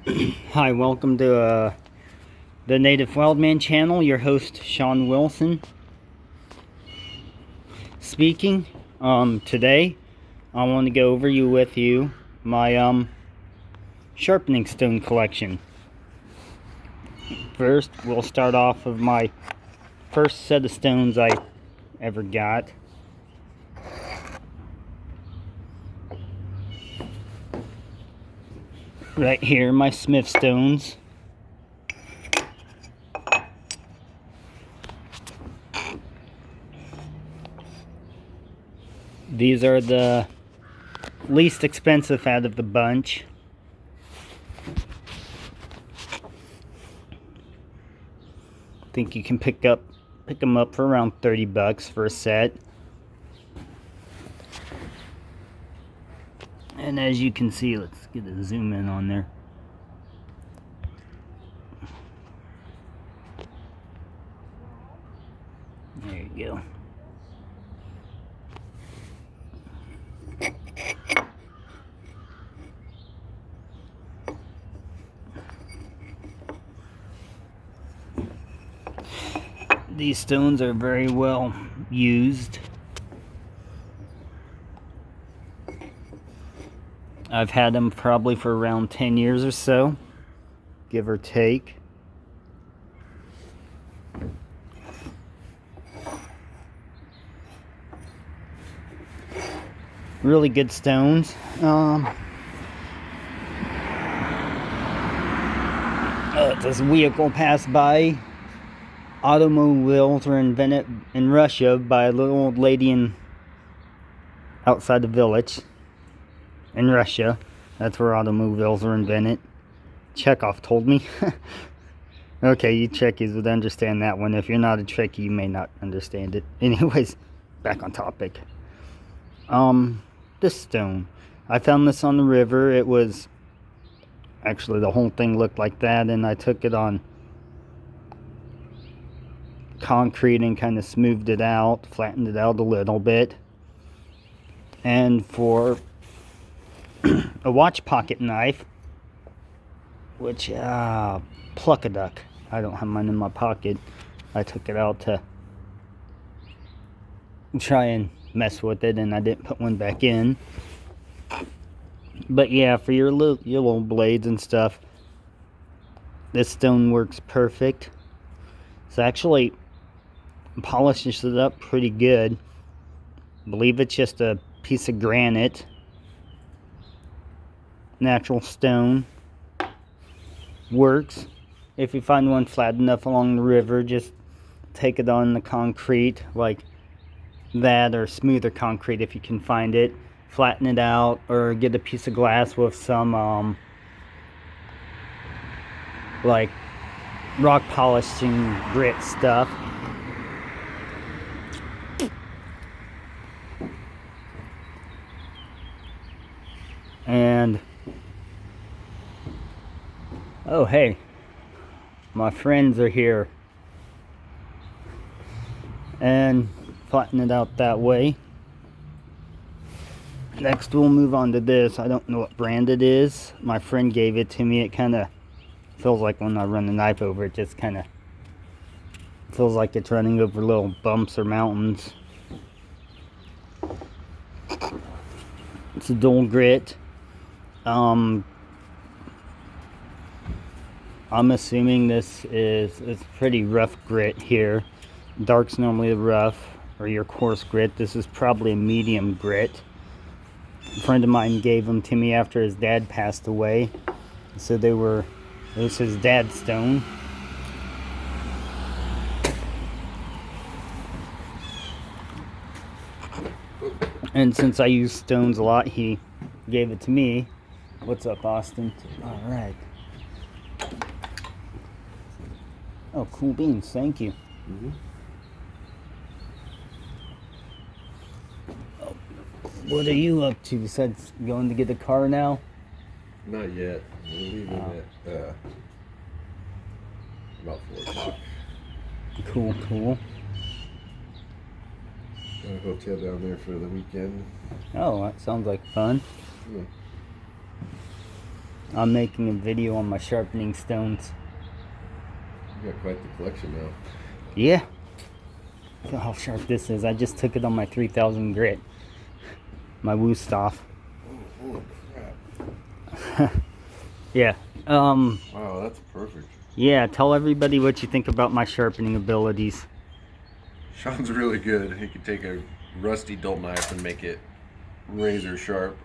Hi, welcome to the Native Wildman channel. Your host, Sean Wilson, speaking. Today, I want to go over with you my sharpening stone collection. First, we'll start off with my first set of stones I ever got. Right here, my Smith stones. These are the least expensive out of the bunch. I think you can pick them up for around 30 bucks for a set. And as you can see, let's get a zoom in on there. There you go. These stones are very well used. I've had them probably for around 10 years or so, give or take. Really good stones. This vehicle passed by. Automobiles were invented in Russia by a little old lady outside the village in Russia. That's where automobiles were invented. Chekhov told me. Okay, you Trekkies would understand that one. If you're not a Trekkie, you may not understand it. Anyways, back on topic. This stone. I found this on the river. It was... Actually, the whole thing looked like that, and I took it on concrete and kind of smoothed it out, flattened it out a little bit. And for a watch pocket knife, which pluck a duck. I don't have mine in my pocket. I took it out to try and mess with it, and I didn't put one back in. But yeah, for your little blades and stuff, this stone works perfect. It's actually polishes it up pretty good. I believe it's just a piece of granite, natural stone. Works. If you find one flat enough along the river, just take it on the concrete like that, or smoother concrete if you can find it. Flatten it out, or get a piece of glass with some like rock polishing grit stuff. And oh hey, my friends are here. And flatten it out that way. Next we'll move on to this. I don't know what brand it is. My friend gave it to me. It kind of feels like when I run the knife over it, just kind of feels like it's running over little bumps or mountains. It's a dual grit. I'm assuming this is, it's pretty rough grit here. Dark's normally the rough or your coarse grit. This is probably a medium grit. A friend of mine gave them to me after his dad passed away. So it was his dad's stone. And since I use stones a lot, he gave it to me. What's up, Austin? All right. Oh, cool beans. Thank you. Mm-hmm. Oh, what are you up to besides going to get a car now? Not yet. We're leaving at about 4 o'clock. Cool, cool. Got a hotel down there for the weekend. Oh, that sounds like fun. Yeah. I'm making a video on my sharpening stones. You got quite the collection now. Yeah. Look how sharp this is. I just took it on my 3000 grit. My Woostoff. Oh, holy crap. Yeah. Wow, that's perfect. Yeah, tell everybody what you think about my sharpening abilities. Sounds really good. You could take a rusty dull knife and make it razor sharp.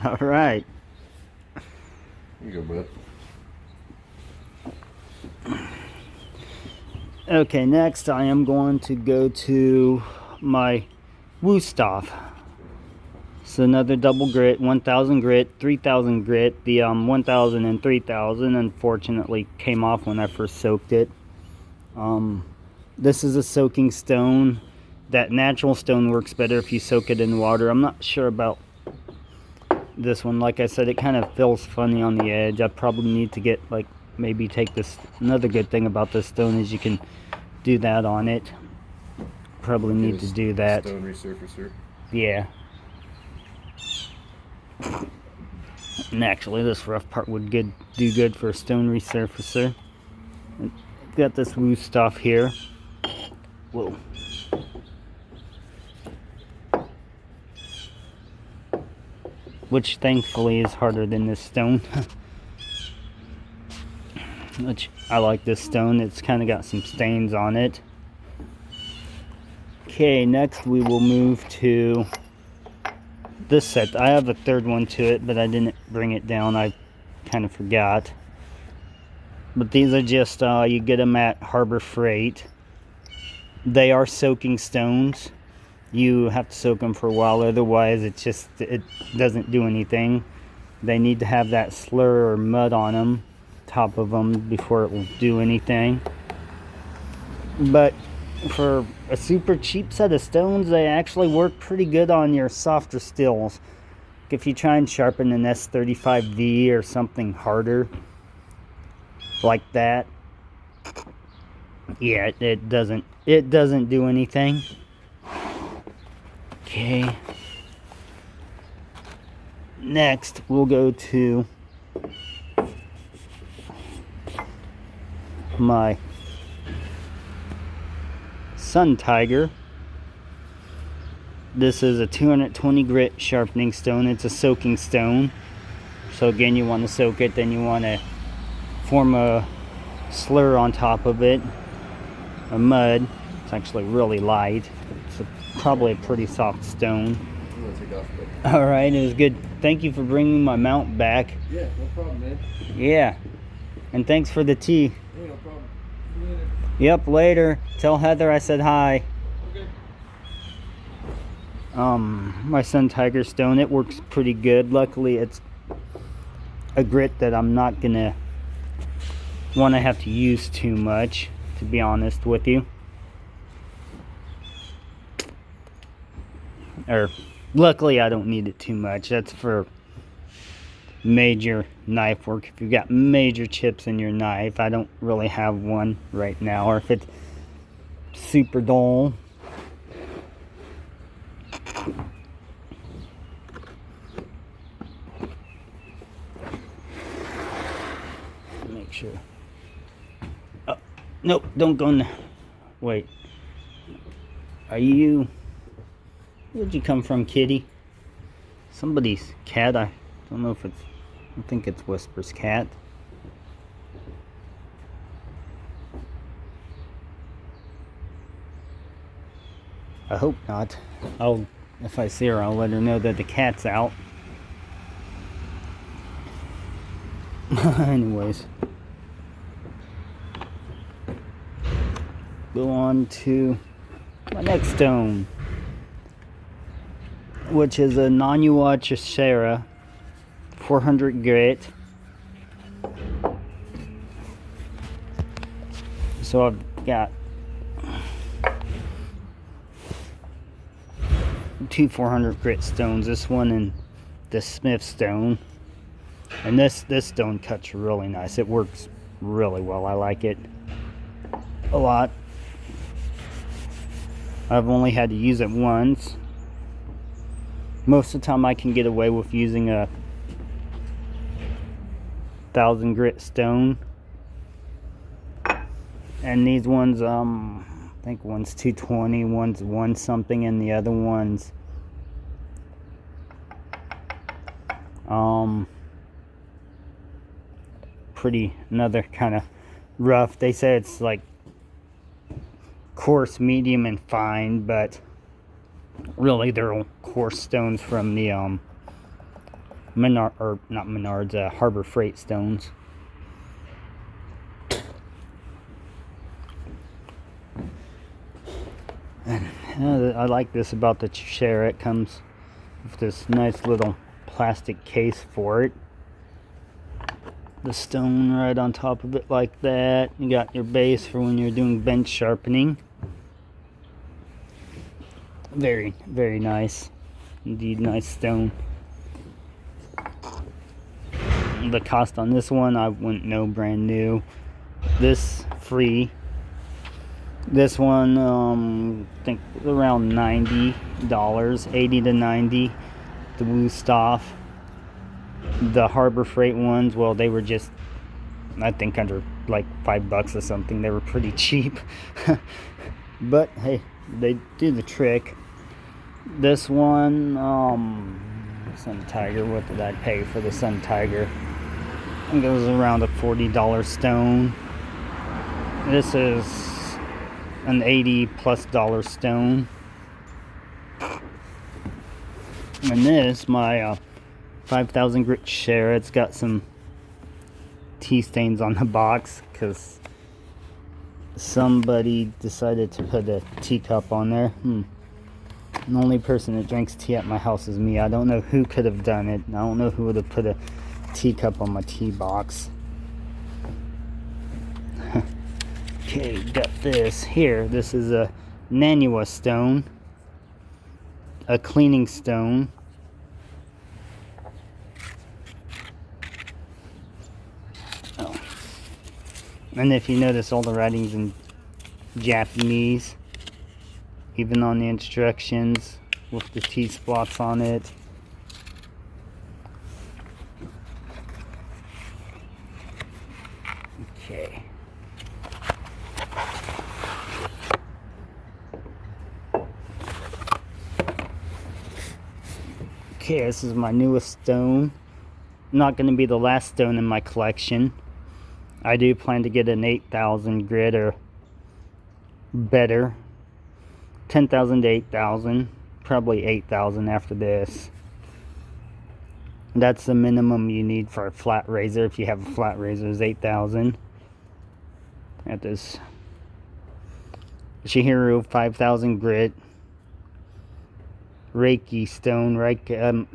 All right. You go, bud. Okay, next I am going to go to my Woostoff. So another double grit, 1000 grit, 3000 grit. The 1000 and 3000 unfortunately came off when I first soaked it. This is a soaking stone. That natural stone works better if you soak it in water. I'm not sure about this one. Like I said, it kind of feels funny on the edge. I probably need to get, like, maybe take this. Another good thing about this stone is you can do that on it. Probably need to do that. Stone resurfacer. Yeah. And actually, this rough part would do good for a stone resurfacer. And I've got this Woostoff here. Whoa. Which thankfully is harder than this stone. Which I like this stone. It's kind of got some stains on it. Okay, next we will move to this set. I have a third one to it, but I didn't bring it down. I kind of forgot. But these are just, you get them at Harbor Freight. They are soaking stones. You have to soak them for a while, otherwise it doesn't do anything. They need to have that slur or mud on them, top of them, before it will do anything. But for a super cheap set of stones, they actually work pretty good on your softer steels. If you try and sharpen an S35V or something harder like that, yeah, it doesn't do anything. Okay. Next, we'll go to my Sun Tiger. This is a 220 grit sharpening stone. It's a soaking stone. So again, you want to soak it, then you want to form a slur on top of it, a mud. It's actually really light. It's probably a pretty soft stone. I'm gonna take off, bud. All right, it was good. Thank you for bringing my mount back. Yeah, no problem, man. Yeah, and thanks for the tea. Hey, no problem. See you later. Yep, later. Tell Heather I said hi. Okay. My Sun Tiger stone, it works pretty good. Luckily, it's a grit that I'm not gonna want to have to use too much, to be honest with you. Or, luckily I don't need it too much. That's for major knife work. If you've got major chips in your knife, I don't really have one right now. Or if it's super dull. Make sure. Oh, nope, don't go in there. Wait. Are you... Where'd you come from, kitty? Somebody's cat. I don't know if it's... I think it's Whisper's cat. I hope not. If I see her, I'll let her know that the cat's out. Anyways. Go on to my next stone, which is a Naniwa Cheshire 400 grit. So I've got two 400 grit stones, this one and the Smith stone. And this stone cuts really nice. It works really well. I like it a lot. I've only had to use it once. Most of the time I can get away with using a 5,000 grit stone. And these ones, I think one's 220, one's 1 something, and the other one's pretty, another kind of rough. They say it's like coarse, medium, and fine, but really they're coarse stones from the Harbor Freight stones. And I like this about the chair. It comes with this nice little plastic case for it. The stone right on top of it like that. You got your base for when you're doing bench sharpening. Very, very nice. Indeed, nice stone. The cost on this one, I wouldn't know, brand new. This free. This one, I think around $90, 80 to 90. The Wusthof. The Harbor Freight ones, well, they were just, I think, under like $5 or something. They were pretty cheap. But hey, they do the trick. This one, Sun Tiger, what did I pay for the Sun Tiger? I think it was around a $40 stone. This is an $80+ stone. And this, my 5,000 grit share, it's got some tea stains on the box because somebody decided to put a teacup on there. The only person that drinks tea at my house is me. I don't know who could have done it. I don't know who would have put a teacup on my tea box. Okay, got this here. This is a Nanua stone, a cleaning stone. Oh. And if you notice, all the writing's in Japanese, even on the instructions with the T-spots on it. Okay. Okay, this is my newest stone. Not going to be the last stone in my collection. I do plan to get an 8,000 grit or better. 10,000 to 8,000. Probably 8,000 after this. That's the minimum you need for a flat razor. If you have a flat razor, is 8,000. At this Shihiru 5,000 grit Reiki stone. Reiki,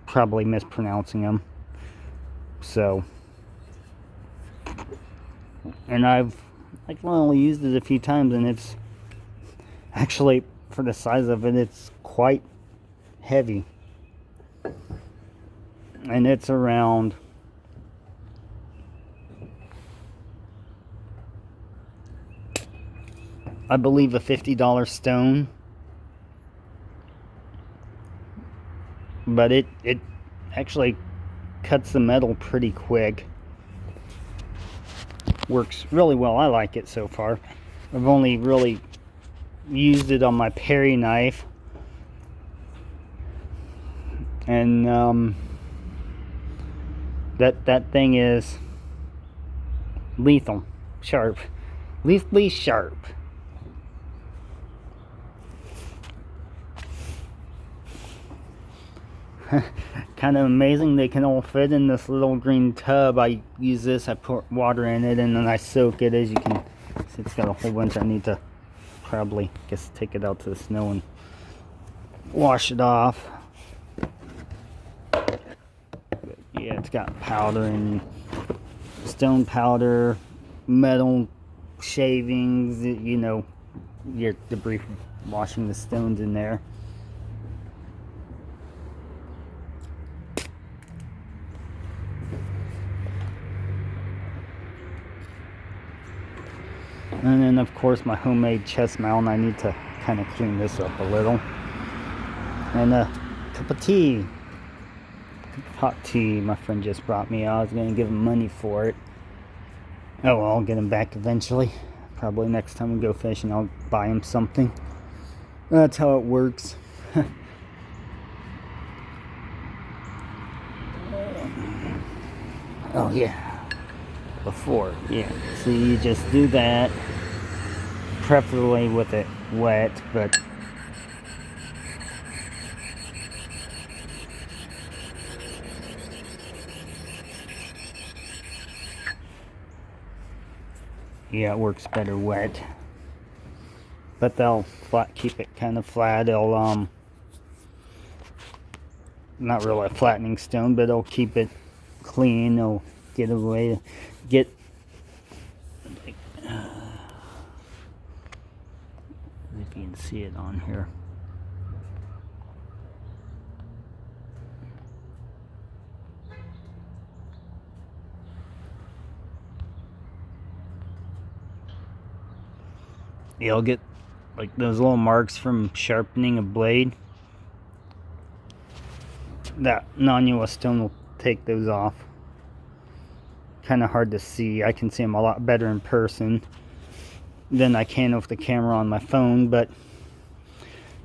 probably mispronouncing them. So, and I've only used it a few times, and it's actually, for the size of it, it's quite heavy. And it's around, I believe, a $50 stone. But it actually cuts the metal pretty quick. Works really well. I like it so far. I've only really used it on my Perry knife. And that thing is lethal, sharp, lethally sharp. Kind of amazing they can all fit in this little green tub. I use this, I put water in it, and then I soak it. As you can see, it's got a whole bunch. I need to probably take it out to the snow and wash it off. But yeah, it's got powder and stone powder, metal shavings, you know, your debris from washing the stones in there. And then, of course, my homemade chest mount. I need to kind of clean this up a little. And a cup of tea. hot tea my friend just brought me. I was going to give him money for it. Oh, well, I'll get him back eventually. Probably next time we go fishing, I'll buy him something. That's how it works. Oh, yeah. Before, yeah. So you just do that. Preferably with it wet, but yeah, it works better wet. But they'll keep it kind of flat. They'll not really a flattening stone, but it'll keep it clean. It'll get away to get if you can see it on here. You'll get like those little marks from sharpening a blade. That non-US stone will take those off. Kind of hard to see. I can see them a lot better in person than I can with the camera on my phone, but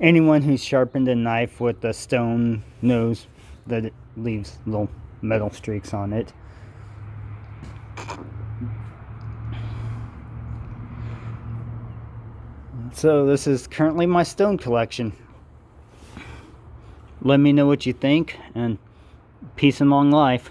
anyone who's sharpened a knife with a stone knows that it leaves little metal streaks on it. So this is currently my stone collection. Let me know what you think, and peace and long life.